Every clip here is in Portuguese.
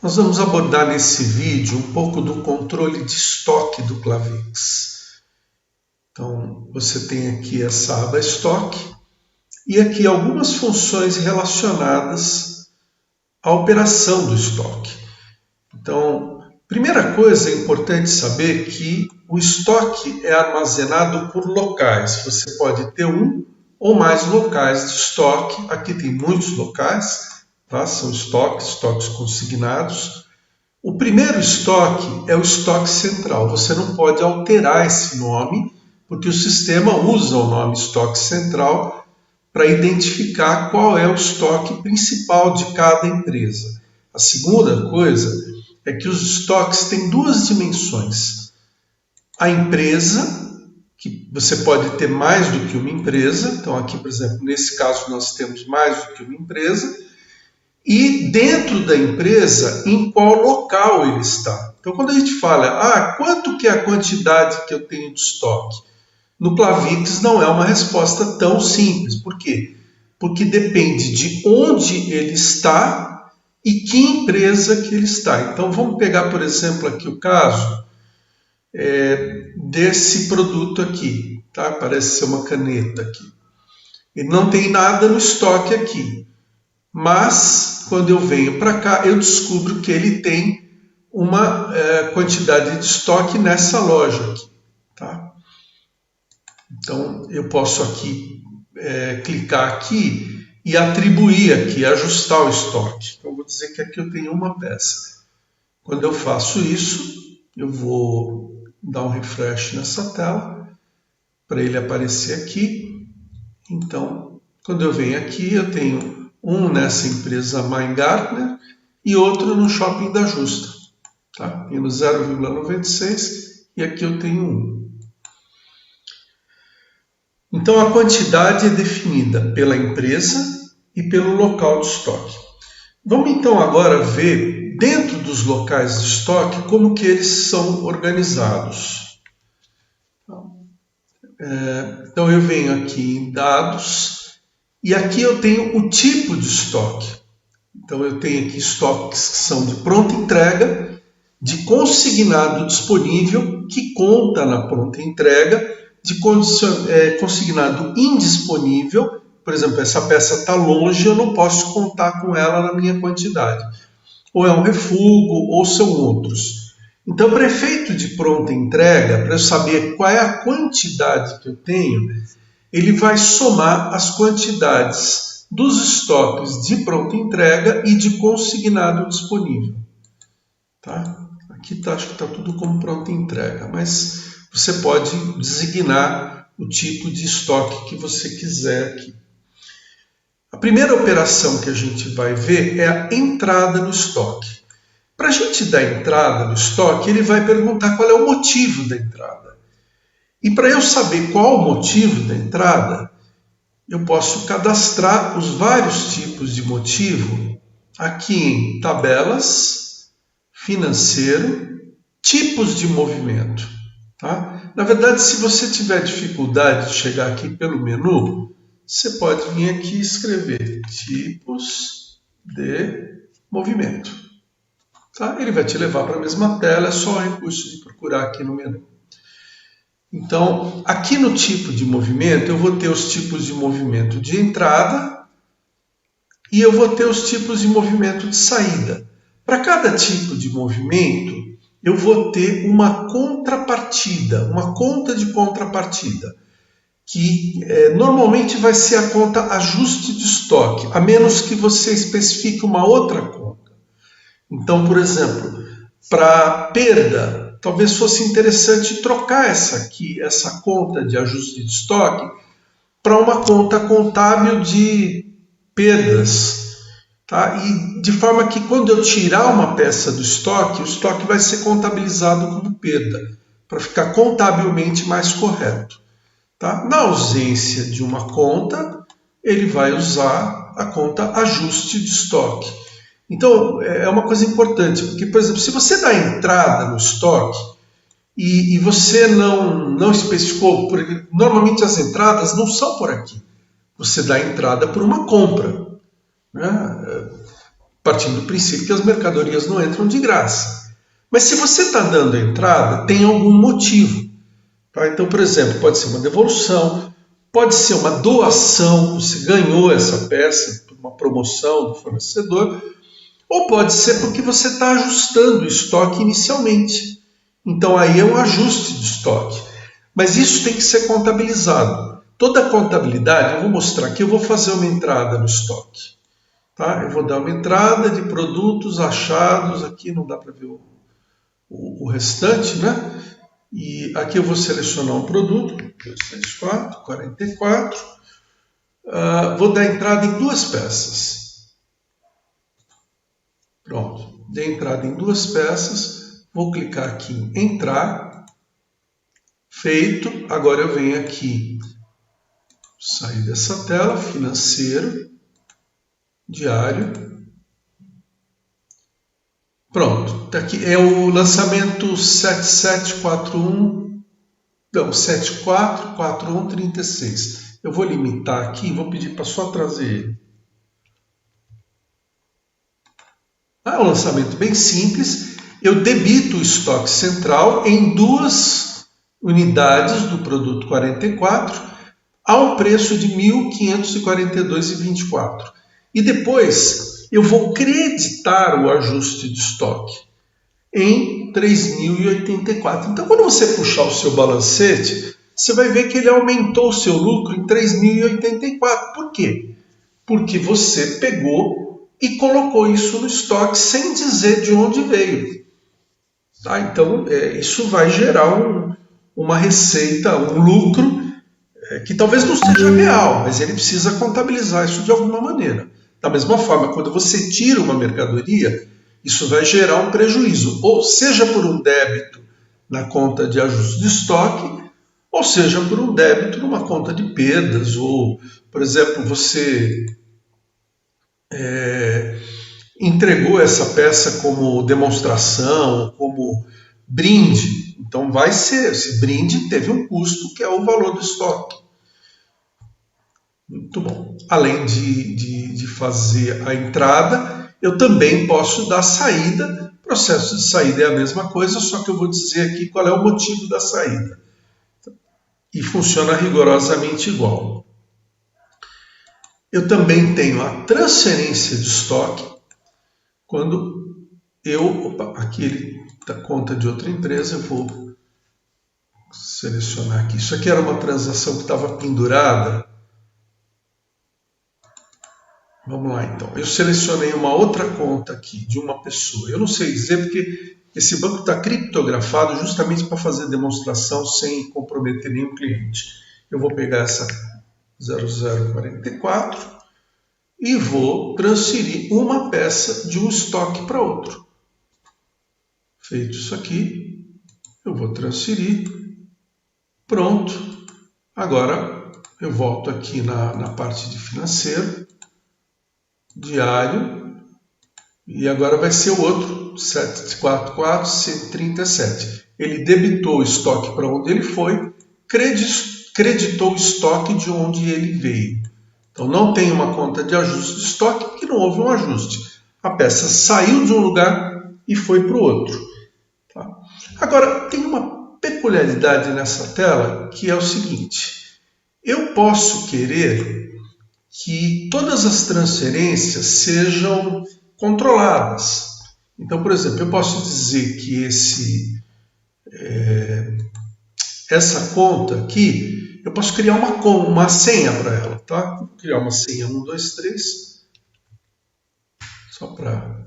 Nós vamos abordar nesse vídeo um pouco do controle de estoque do Clavix. Então, você tem aqui essa aba estoque e aqui algumas funções relacionadas à operação do estoque. Então, primeira coisa é importante saber que o estoque é armazenado por locais. Você pode ter um ou mais locais de estoque. Aqui tem muitos locais. Tá? São estoques consignados. O primeiro estoque é o estoque central. Você não pode alterar esse nome, porque o sistema usa o nome estoque central para identificar qual é o estoque principal de cada empresa. A segunda coisa é que os estoques têm duas dimensões. A empresa, que você pode ter mais do que uma empresa. Então aqui, por exemplo, nesse caso nós temos mais do que uma empresa. E dentro da empresa, em qual local ele está. Então, quando a gente fala, quanto que é a quantidade que eu tenho de estoque? No Clavix não é uma resposta tão simples. Por quê? Porque depende de onde ele está e que empresa que ele está. Então, vamos pegar, por exemplo, aqui o caso desse produto aqui. Tá? Parece ser uma caneta aqui. Ele não tem nada no estoque aqui. Mas, quando eu venho para cá, eu descubro que ele tem uma quantidade de estoque nessa loja aqui. Tá? Então, eu posso aqui clicar aqui e atribuir aqui, ajustar o estoque. Então, eu vou dizer que aqui eu tenho uma peça. Quando eu faço isso, eu vou dar um refresh nessa tela para ele aparecer aqui. Então, quando eu venho aqui, eu tenho um nessa empresa Weingartner e outro no Shopping da Justa. Tá? Tenho 0,96 e aqui eu tenho 1. Então a quantidade é definida pela empresa e pelo local de estoque. Vamos então agora ver dentro dos locais de estoque como que eles são organizados. Então eu venho aqui em dados e aqui eu tenho o tipo de estoque. Então eu tenho aqui estoques que são de pronta entrega, de consignado disponível, que conta na pronta entrega, de consignado indisponível. Por exemplo, essa peça está longe, eu não posso contar com ela na minha quantidade. Ou é um refúgio, ou são outros. Então, para efeito de pronta entrega, para eu saber qual é a quantidade que eu tenho, ele vai somar as quantidades dos estoques de pronta entrega e de consignado disponível. Tá? Aqui acho que está tudo como pronta entrega, mas você pode designar o tipo de estoque que você quiser aqui. A primeira operação que a gente vai ver é a entrada no estoque. Para a gente dar entrada no estoque, ele vai perguntar qual é o motivo da entrada. E para eu saber qual o motivo da entrada, eu posso cadastrar os vários tipos de motivo aqui em tabelas, financeiro, tipos de movimento. Tá? Na verdade, se você tiver dificuldade de chegar aqui pelo menu, você pode vir aqui e escrever tipos de movimento. Tá? Ele vai te levar para a mesma tela, é só o recurso de procurar aqui no menu. Então, aqui no tipo de movimento, eu vou ter os tipos de movimento de entrada e eu vou ter os tipos de movimento de saída. Para cada tipo de movimento, eu vou ter uma contrapartida, uma conta de contrapartida, que normalmente vai ser a conta ajuste de estoque, a menos que você especifique uma outra conta. Então, por exemplo, para perda, talvez fosse interessante trocar essa conta de ajuste de estoque para uma conta contábil de perdas. Tá? E de forma que quando eu tirar uma peça do estoque, o estoque vai ser contabilizado como perda, para ficar contabilmente mais correto. Tá? Na ausência de uma conta, ele vai usar a conta ajuste de estoque. Então, é uma coisa importante, porque, por exemplo, se você dá entrada no estoque e você não especificou, porque normalmente as entradas não são por aqui. Você dá entrada por uma compra. Né? partindo do princípio que as mercadorias não entram de graça. Mas se você está dando entrada, tem algum motivo. Tá? Então, por exemplo, pode ser uma devolução, pode ser uma doação, você ganhou essa peça por uma promoção do fornecedor, ou pode ser porque você está ajustando o estoque inicialmente. Então aí é um ajuste de estoque. Mas isso tem que ser contabilizado. Toda a contabilidade, eu vou mostrar aqui, eu vou fazer uma entrada no estoque. Tá? Eu vou dar uma entrada de produtos achados, aqui não dá para ver o restante, né? E aqui eu vou selecionar um produto, 264, 44. Vou dar entrada em 2 peças. Pronto, dei entrada em 2 peças. Vou clicar aqui em entrar. Feito. Agora eu venho aqui, sair dessa tela, financeiro, diário. Pronto, tá aqui é o lançamento 744136. Eu vou limitar aqui, vou pedir para só trazer ele. É um lançamento bem simples. Eu debito o estoque central em 2 unidades do produto 44 ao preço de R$ 1.542,24. E depois eu vou creditar o ajuste de estoque em R$ 3.084. Então, quando você puxar o seu balancete, você vai ver que ele aumentou o seu lucro em R$ 3.084. Por quê? Porque você pegou e colocou isso no estoque sem dizer de onde veio. Tá? Então, isso vai gerar uma receita, um lucro, que talvez não seja real, mas ele precisa contabilizar isso de alguma maneira. Da mesma forma, quando você tira uma mercadoria, isso vai gerar um prejuízo, ou seja por um débito na conta de ajuste de estoque, ou seja por um débito numa conta de perdas, ou, por exemplo, você entregou essa peça como demonstração, como brinde. Então vai ser, esse brinde teve um custo que é o valor do estoque. Muito bom. Além de fazer a entrada, eu também posso dar saída. O processo de saída é a mesma coisa, só que eu vou dizer aqui qual é o motivo da saída. E funciona rigorosamente igual. Eu também tenho a transferência de estoque, quando aqui ele dá conta de outra empresa, eu vou selecionar aqui. Isso aqui era uma transação que estava pendurada. Vamos lá então. Eu selecionei uma outra conta aqui de uma pessoa. Eu não sei dizer porque esse banco está criptografado justamente para fazer demonstração sem comprometer nenhum cliente. Eu vou pegar essa 0044 e vou transferir uma peça de um estoque para outro. Feito isso aqui, eu vou transferir. Pronto. Agora eu volto aqui na parte de financeiro, diário, e agora vai ser o outro, 744-137. Ele debitou o estoque para onde ele foi, creditou o estoque de onde ele veio. Então não tem uma conta de ajuste de estoque porque não houve um ajuste. A peça saiu de um lugar e foi para o outro. Tá? Agora, tem uma peculiaridade nessa tela que é o seguinte. Eu posso querer que todas as transferências sejam controladas. Então, por exemplo, eu posso dizer que essa conta aqui, eu posso criar uma senha para ela, tá? Vou criar uma senha 123, só para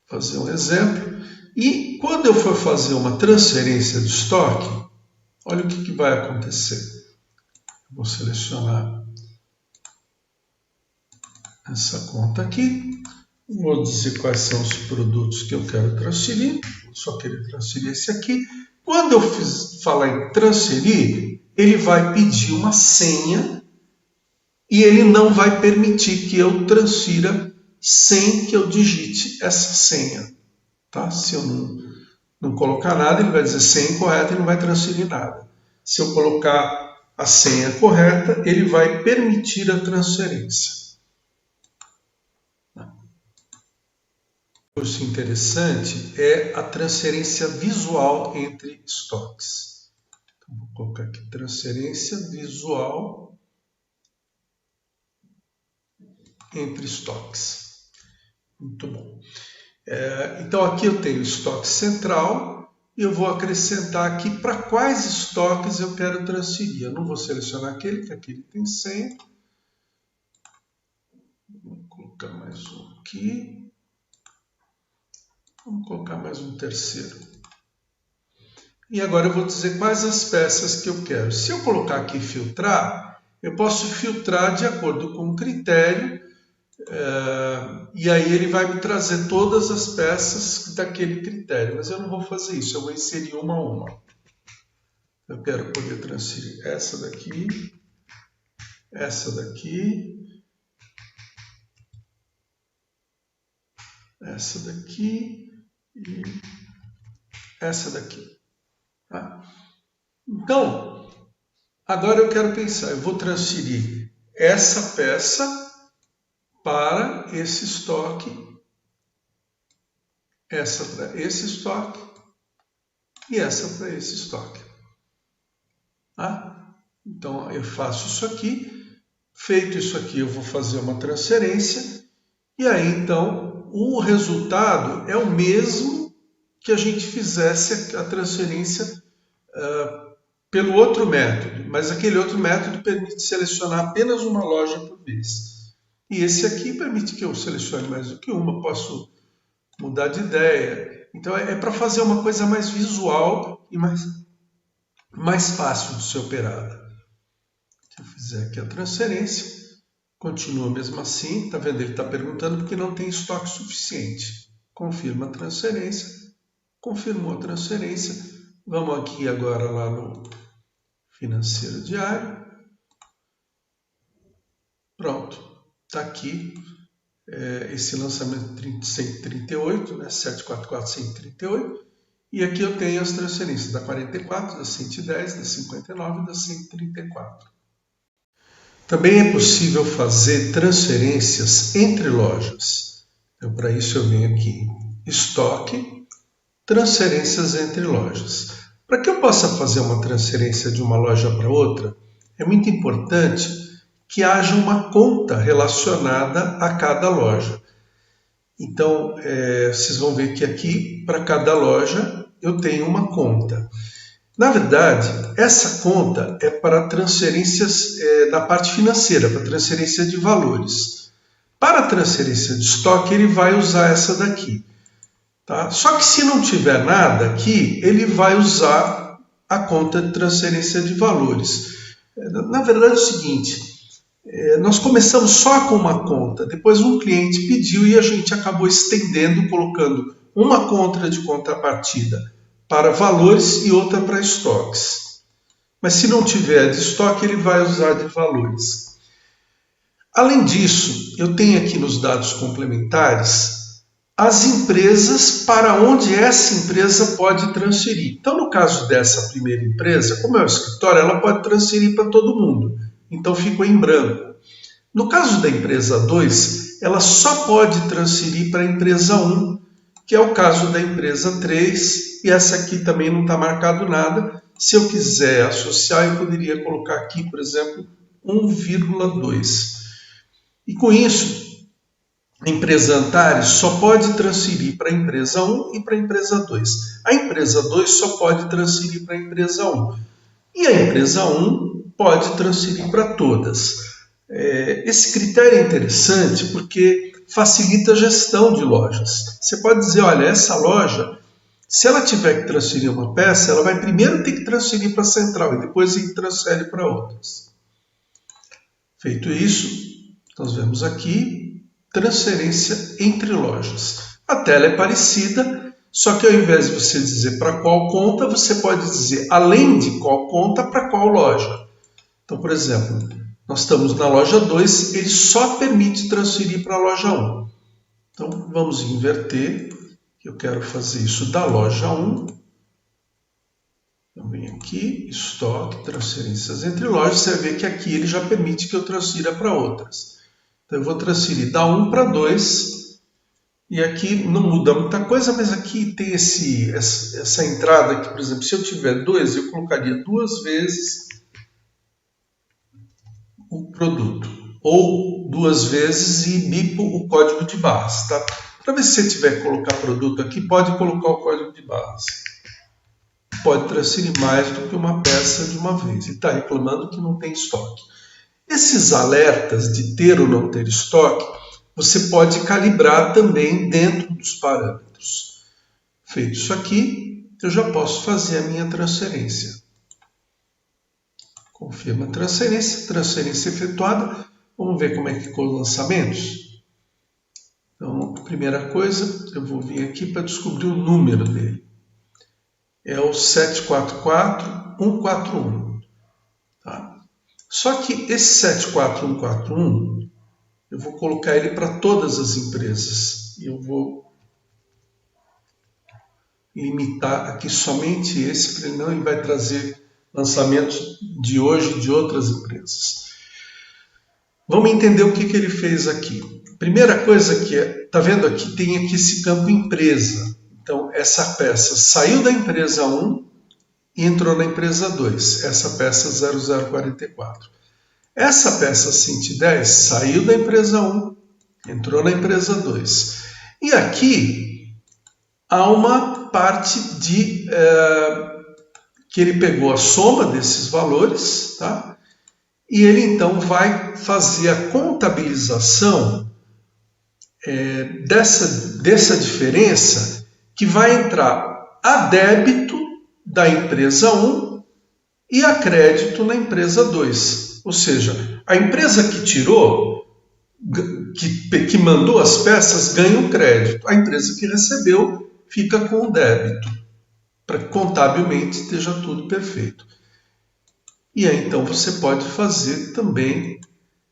fazer um exemplo. E quando eu for fazer uma transferência de estoque, olha o que vai acontecer. Vou selecionar essa conta aqui. Vou dizer quais são os produtos que eu quero transferir. Só querer transferir esse aqui. Quando eu falar em transferir, ele vai pedir uma senha e ele não vai permitir que eu transfira sem que eu digite essa senha. Tá? Se eu não colocar nada, ele vai dizer senha incorreta e não vai transferir nada. Se eu colocar a senha correta, ele vai permitir a transferência. Recurso interessante é a transferência visual entre estoques. Então, vou colocar aqui transferência visual entre estoques. Muito bom. Então aqui eu tenho o estoque central e eu vou acrescentar aqui para quais estoques eu quero transferir. Eu não vou selecionar aquele, que aquele tem 100. Vou colocar mais um aqui. Vamos colocar mais um terceiro. E agora eu vou dizer quais as peças que eu quero. Se eu colocar aqui filtrar, eu posso filtrar de acordo com o critério, e aí ele vai me trazer todas as peças daquele critério. Mas eu não vou fazer isso, eu vou inserir uma a uma. Eu quero poder transferir essa daqui e essa daqui. Tá? Então, agora eu quero pensar, eu vou transferir essa peça para esse estoque, essa para esse estoque e essa para esse estoque. Tá? Então eu faço isso aqui, feito isso aqui eu vou fazer uma transferência e aí então o resultado é o mesmo que a gente fizesse a transferência pelo outro método, mas aquele outro método permite selecionar apenas uma loja por vez. E esse aqui permite que eu selecione mais do que uma, posso mudar de ideia. Então é para fazer uma coisa mais visual e mais fácil de ser operada. Se eu fizer aqui a transferência, continua mesmo assim, está vendo? Ele está perguntando porque não tem estoque suficiente. Confirma a transferência, confirmou a transferência. Vamos aqui agora lá no financeiro diário. Pronto, está aqui esse lançamento 138, né, 744-138. E aqui eu tenho as transferências da 44, da 110, da 59 e da 134. Também é possível fazer transferências entre lojas. Então, para isso eu venho aqui, estoque, transferências entre lojas. Para que eu possa fazer uma transferência de uma loja para outra, é muito importante que haja uma conta relacionada a cada loja. Então, vocês vão ver que aqui, para cada loja, eu tenho uma conta. Na verdade, essa conta é para transferências na parte financeira, para transferência de valores. Para transferência de estoque, ele vai usar essa daqui. Tá? Só que se não tiver nada aqui, ele vai usar a conta de transferência de valores. Na verdade é o seguinte, nós começamos só com uma conta, depois um cliente pediu e a gente acabou estendendo, colocando uma conta de contrapartida para valores e outra para estoques. Mas se não tiver de estoque, ele vai usar de valores. Além disso, eu tenho aqui nos dados complementares as empresas para onde essa empresa pode transferir. Então, no caso dessa primeira empresa, como é o escritório, ela pode transferir para todo mundo. Então, ficou em branco. No caso da empresa 2, ela só pode transferir para a empresa 1, que é o caso da empresa 3, e essa aqui também não está marcado nada. Se eu quiser associar, eu poderia colocar aqui, por exemplo, 1,2. E com isso, a empresa Antares só pode transferir para a empresa 1 e para a empresa 2. A empresa 2 só pode transferir para a empresa 1. E a empresa 1 pode transferir para todas. Esse critério é interessante porque facilita a gestão de lojas. Você pode dizer, olha, essa loja, se ela tiver que transferir uma peça, ela vai primeiro ter que transferir para a central e depois transfere para outras. Feito isso, nós vemos aqui transferência entre lojas. A tela é parecida, só que ao invés de você dizer para qual conta, você pode dizer além de qual conta, para qual loja. Então, por exemplo, nós estamos na loja 2, ele só permite transferir para a loja 1. Então, vamos inverter. Eu quero fazer isso da loja 1. Então, vem aqui, estoque, transferências entre lojas. Você vai ver que aqui ele já permite que eu transfira para outras. Então, eu vou transferir da 1 para 2 E aqui não muda muita coisa, mas aqui tem essa entrada aqui, por exemplo, se eu tiver 2, eu colocaria 2 vezes o produto. Ou 2 vezes e bipo o código de barras, tá? Para ver se você tiver que colocar produto aqui, pode colocar o código de barras. Pode transferir mais do que uma peça de uma vez. Ele está reclamando que não tem estoque. Esses alertas de ter ou não ter estoque, você pode calibrar também dentro dos parâmetros. Feito isso aqui, eu já posso fazer a minha transferência. Confirma a transferência efetuada. Vamos ver como é que ficou os lançamentos. Então, primeira coisa, eu vou vir aqui para descobrir o número dele. É o 744141. Tá? Só que esse 74141, eu vou colocar ele para todas as empresas. Eu vou limitar aqui somente esse, porque senão ele vai trazer lançamentos de hoje de outras empresas. Vamos entender o que ele fez aqui. Primeira coisa que está vendo aqui, tem aqui esse campo empresa. Então, essa peça saiu da empresa 1 e entrou na empresa 2, essa peça 0044. Essa peça 110 saiu da empresa 1, entrou na empresa 2. E aqui há uma parte de que ele pegou a soma desses valores, tá? E ele então vai fazer a contabilização dessa diferença, que vai entrar a débito da empresa 1 e a crédito na empresa 2. Ou seja, a empresa que tirou, que mandou as peças, ganha o crédito. A empresa que recebeu fica com o débito, para que contabilmente esteja tudo perfeito. E aí então você pode fazer também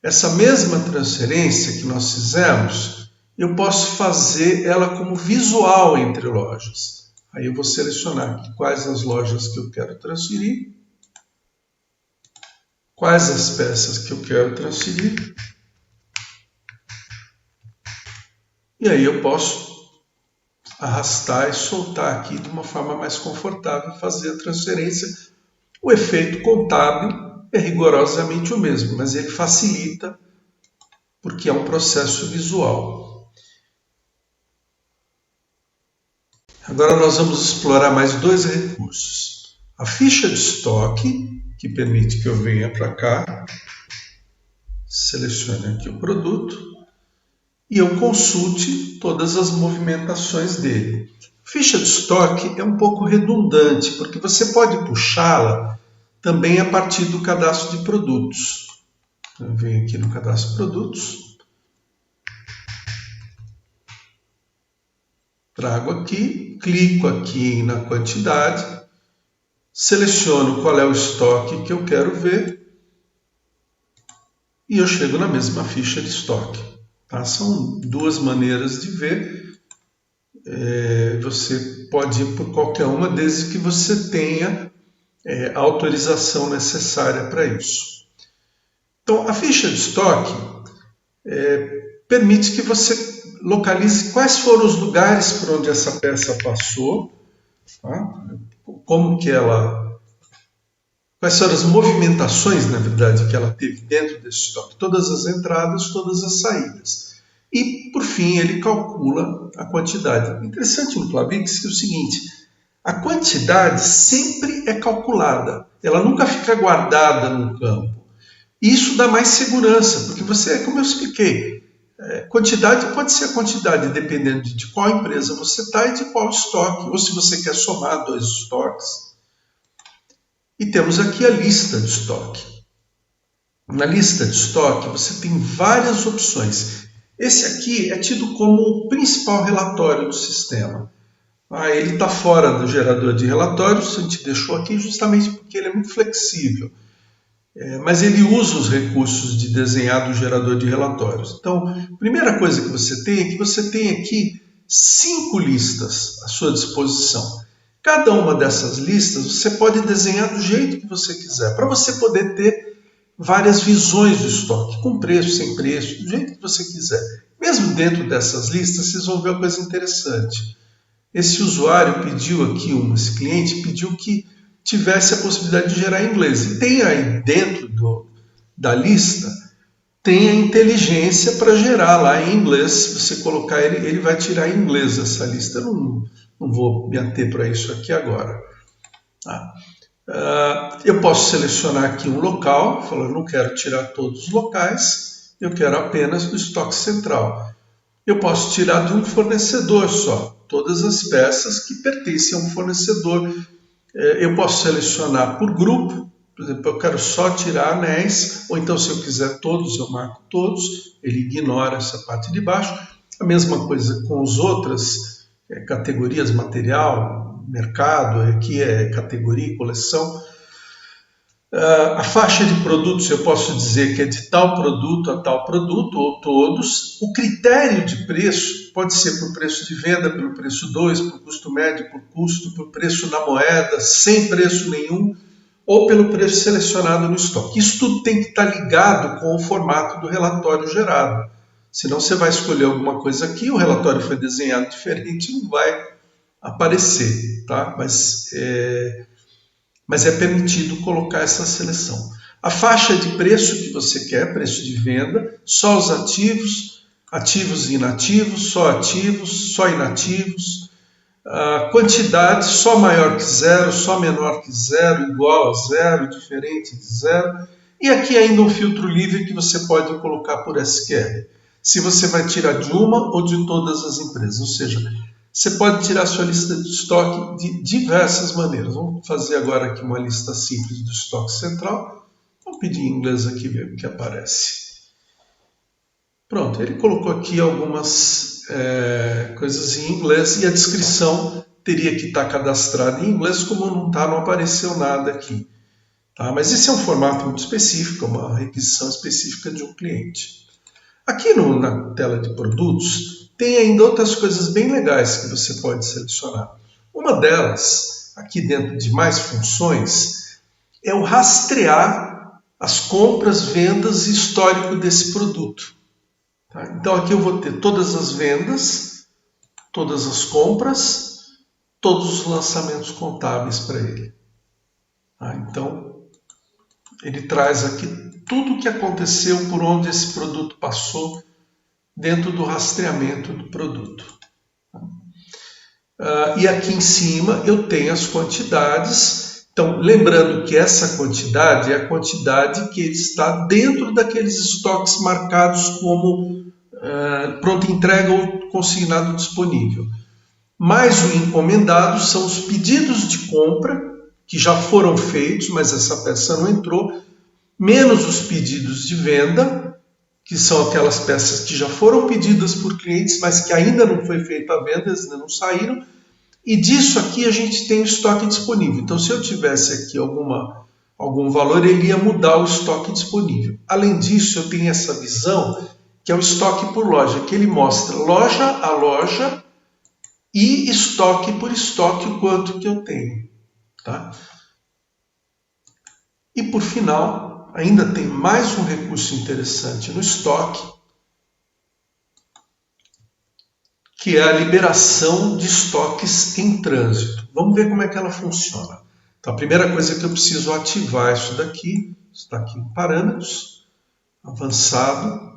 essa mesma transferência que nós fizemos, eu posso fazer ela como visual entre lojas. Aí eu vou selecionar aqui quais as lojas que eu quero transferir, quais as peças que eu quero transferir, e aí eu posso arrastar e soltar aqui de uma forma mais confortável, fazer a transferência. O efeito contábil é rigorosamente o mesmo, mas ele facilita porque é um processo visual. Agora nós vamos explorar mais 2 recursos. A ficha de estoque, que permite que eu venha para cá, selecione aqui o produto e eu consulte todas as movimentações dele. Ficha de estoque é um pouco redundante, porque você pode puxá-la também a partir do cadastro de produtos. Eu venho aqui no cadastro de produtos, trago aqui, clico aqui na quantidade, seleciono qual é o estoque que eu quero ver e eu chego na mesma ficha de estoque. Tá? São 2 maneiras de ver. Você pode ir por qualquer uma, desde que você tenha a autorização necessária para isso. Então, a ficha de estoque permite que você localize quais foram os lugares por onde essa peça passou, tá? Quais foram as movimentações, na verdade, que ela teve dentro desse estoque, todas as entradas, todas as saídas. E, por fim, ele calcula a quantidade. Interessante no Plavix que é o seguinte: a quantidade sempre é calculada, ela nunca fica guardada no campo. E isso dá mais segurança, porque você, como eu expliquei, quantidade pode ser a quantidade dependendo de qual empresa você está e de qual estoque, ou se você quer somar 2 estoques. E temos aqui a lista de estoque. Na lista de estoque você tem várias opções. Esse aqui é tido como o principal relatório do sistema. Ele está fora do gerador de relatórios, a gente deixou aqui justamente porque ele é muito flexível. Mas ele usa os recursos de desenhar do gerador de relatórios. Então, a primeira coisa que você tem é que você tem aqui 5 listas à sua disposição. Cada uma dessas listas você pode desenhar do jeito que você quiser, para você poder ter várias visões do estoque, com preço, sem preço, do jeito que você quiser. Mesmo dentro dessas listas, vocês vão ver uma coisa interessante. Esse usuário pediu aqui, esse cliente pediu que tivesse a possibilidade de gerar em inglês. E tem aí dentro da lista, tem a inteligência para gerar lá em inglês. Se você colocar ele vai tirar em inglês essa lista. Eu não vou me ater para isso aqui agora. Tá? Eu posso selecionar aqui um local, falando, não quero tirar todos os locais, eu quero apenas do estoque central. Eu posso tirar de um fornecedor só, todas as peças que pertencem a um fornecedor. Eu posso selecionar por grupo, por exemplo, eu quero só tirar anéis, ou então se eu quiser todos, eu marco todos, ele ignora essa parte de baixo. A mesma coisa com as outras categorias, material, mercado, aqui é categoria e coleção. A faixa de produtos eu posso dizer que é de tal produto a tal produto, ou todos. O critério de preço pode ser por preço de venda, pelo preço 2, por custo médio, por custo, por preço na moeda, sem preço nenhum, ou pelo preço selecionado no estoque. Isso tudo tem que estar ligado com o formato do relatório gerado. Senão você vai escolher alguma coisa aqui, o relatório foi desenhado diferente e não vai aparecer, tá? Mas é permitido colocar essa seleção. A faixa de preço que você quer, preço de venda, só os ativos, ativos e inativos, só inativos, a quantidade só maior que zero, só menor que zero, igual a zero, diferente de zero. E aqui ainda um filtro livre que você pode colocar por SQL. Se você vai tirar de uma ou de todas as empresas, ou seja, você pode tirar sua lista de estoque de diversas maneiras. Vamos fazer agora aqui uma lista simples do estoque central. Vou pedir em inglês aqui ver o que aparece. Pronto, ele colocou aqui algumas coisas em inglês e a descrição teria que estar cadastrada em inglês, como não está, não apareceu nada aqui. Tá? Mas esse é um formato muito específico, uma requisição específica de um cliente. Aqui na tela de produtos, tem ainda outras coisas bem legais que você pode selecionar. Uma delas, aqui dentro de mais funções, é o rastrear as compras, vendas e histórico desse produto. Tá? Então aqui eu vou ter todas as vendas, todas as compras, todos os lançamentos contábeis para ele. Tá? Então ele traz aqui tudo o que aconteceu, por onde esse produto passou, dentro do rastreamento do produto. E aqui em cima eu tenho as quantidades. Então, lembrando que essa quantidade é a quantidade que está dentro daqueles estoques marcados como pronta entrega ou consignado disponível. Mais o encomendado são os pedidos de compra que já foram feitos, mas essa peça não entrou, menos os pedidos de venda, que são aquelas peças que já foram pedidas por clientes, mas que ainda não foi feita a venda, ainda não saíram. E disso aqui a gente tem o estoque disponível. Então, se eu tivesse aqui algum valor, ele ia mudar o estoque disponível. Além disso, eu tenho essa visão, que é o estoque por loja, que ele mostra loja a loja e estoque por estoque, o quanto que eu tenho. Tá? E por final, ainda tem mais um recurso interessante no estoque, que é a liberação de estoques em trânsito. Vamos ver como é que ela funciona. Então, a primeira coisa é que eu preciso ativar isso daqui, está aqui em parâmetros, avançado,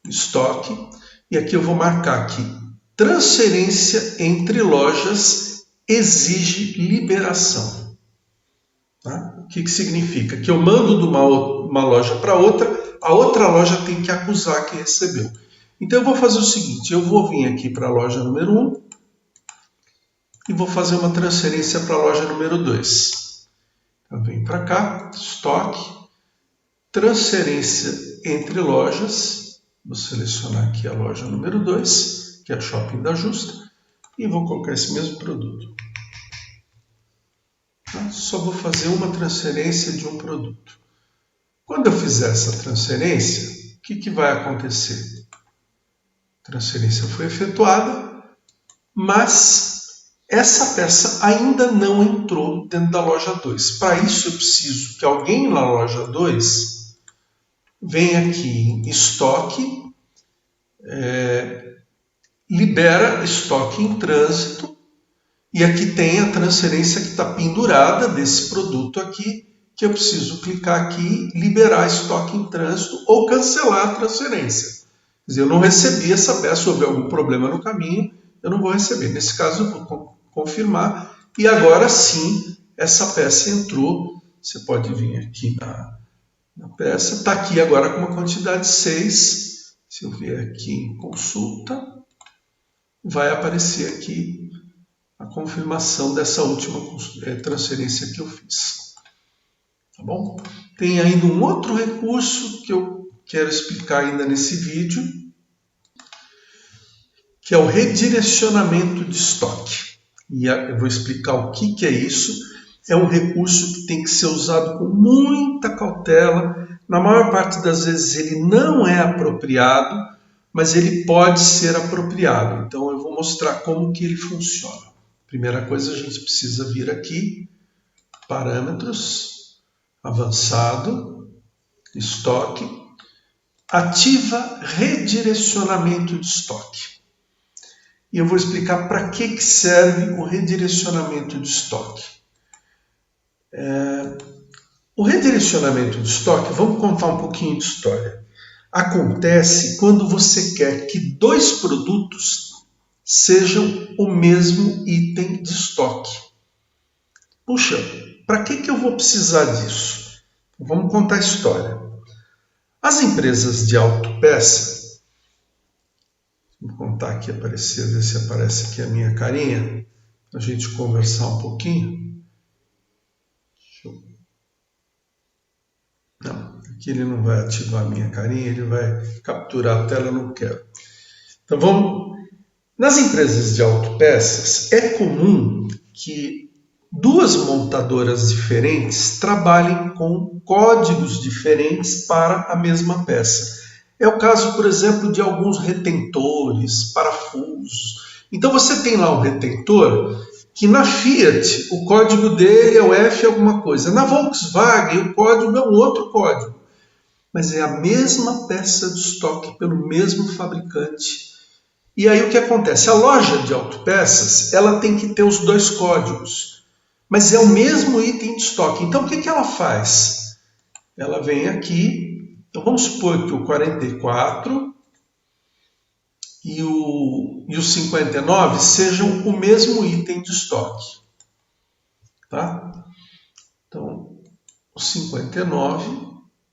estoque, e aqui eu vou marcar aqui, transferência entre lojas exige liberação. Tá? O que significa? Que eu mando de uma loja para outra, a outra loja tem que acusar que recebeu. Então eu vou fazer o seguinte, eu vou vir aqui para a loja número 1 e vou fazer uma transferência para a loja número 2. Então venho para cá, estoque, transferência entre lojas, vou selecionar aqui a loja número 2, que é a Shopping da Justa, e vou colocar esse mesmo produto. Só vou fazer uma transferência de um produto. Quando eu fizer essa transferência, o que vai acontecer? A transferência foi efetuada, mas essa peça ainda não entrou dentro da loja 2. Para isso eu preciso que alguém na loja 2 venha aqui em estoque, libera estoque em trânsito, e aqui tem a transferência que está pendurada desse produto aqui, que eu preciso clicar aqui, liberar estoque em trânsito ou cancelar a transferência. Quer dizer, eu não recebi essa peça, houve algum problema no caminho, eu não vou receber. Nesse caso, eu vou confirmar, e agora sim, essa peça entrou. Você pode vir aqui na peça, está aqui agora com uma quantidade 6. Se eu vier aqui em consulta, vai aparecer aqui a confirmação dessa última transferência que eu fiz. Tá bom? Tem ainda um outro recurso que eu quero explicar ainda nesse vídeo, que é o redirecionamento de estoque. E eu vou explicar o que é isso. É um recurso que tem que ser usado com muita cautela. Na maior parte das vezes ele não é apropriado, mas ele pode ser apropriado. Então eu vou mostrar como que ele funciona. Primeira coisa, a gente precisa vir aqui, parâmetros, avançado, estoque, ativa redirecionamento de estoque. E eu vou explicar para que serve o redirecionamento de estoque. O redirecionamento de estoque, vamos contar um pouquinho de história. Acontece quando você quer que dois produtos sejam o mesmo item de estoque. Puxa, para que eu vou precisar disso? Vamos contar a história. As empresas de autopeça, vou contar aqui, ver se aparece aqui a minha carinha, para a gente conversar um pouquinho. Não, aqui ele não vai ativar a minha carinha, ele vai capturar a tela, eu não quero. Então vamos... Nas empresas de autopeças, é comum que duas montadoras diferentes trabalhem com códigos diferentes para a mesma peça. É o caso, por exemplo, de alguns retentores, parafusos. Então você tem lá um retentor que na Fiat o código dele é o F alguma coisa. Na Volkswagen o código é um outro código. Mas é a mesma peça de estoque pelo mesmo fabricante. E aí o que acontece? A loja de autopeças, ela tem que ter os dois códigos, mas é o mesmo item de estoque. Então o que ela faz? Ela vem aqui, então vamos supor que o 44 e o 59 sejam o mesmo item de estoque. Tá? Então, o 59,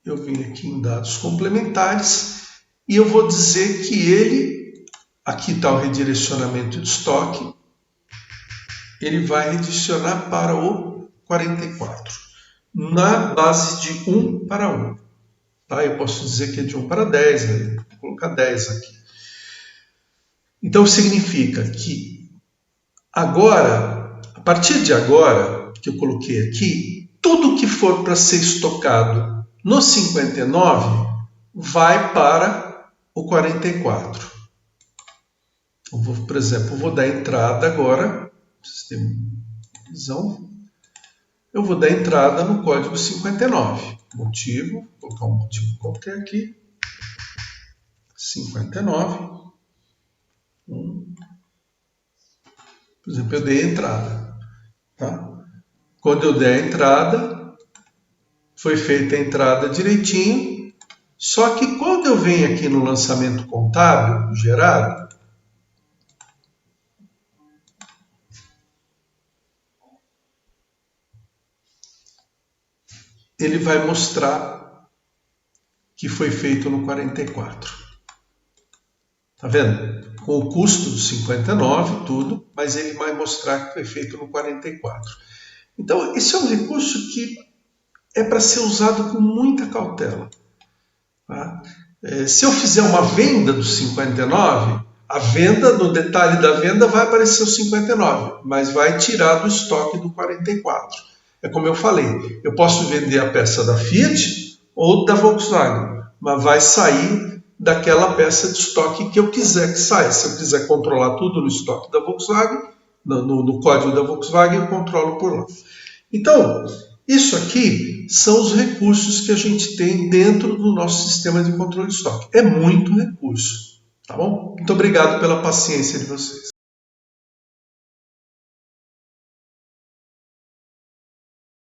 eu vim aqui em dados complementares e eu vou dizer que ele... Aqui está o redirecionamento de estoque. Ele vai redirecionar para o 44. Na base de 1 para 1. Tá? Eu posso dizer que é de 1 para 10. Né? Vou colocar 10 aqui. Então significa que agora, a partir de agora, que eu coloquei aqui, tudo que for para ser estocado no 59 vai para o 44. Por exemplo, vou dar entrada agora, sistema de visão, eu vou dar entrada no código 59. Motivo, vou colocar um motivo qualquer aqui, 59. Por exemplo, eu dei entrada. Tá? Quando eu der a entrada, foi feita a entrada direitinho, só que quando eu venho aqui no lançamento contábil gerado, ele vai mostrar que foi feito no 44. Tá vendo? Com o custo do 59, tudo, mas ele vai mostrar que foi feito no 44. Então, esse é um recurso que é para ser usado com muita cautela. Tá? Se eu fizer uma venda do 59, a venda, no detalhe da venda, vai aparecer o 59, mas vai tirar do estoque do 44. É como eu falei, eu posso vender a peça da Fiat ou da Volkswagen, mas vai sair daquela peça de estoque que eu quiser que saia. Se eu quiser controlar tudo no estoque da Volkswagen, no código da Volkswagen, eu controlo por lá. Então, isso aqui são os recursos que a gente tem dentro do nosso sistema de controle de estoque. É muito recurso, Tá bom? Muito obrigado pela paciência de vocês.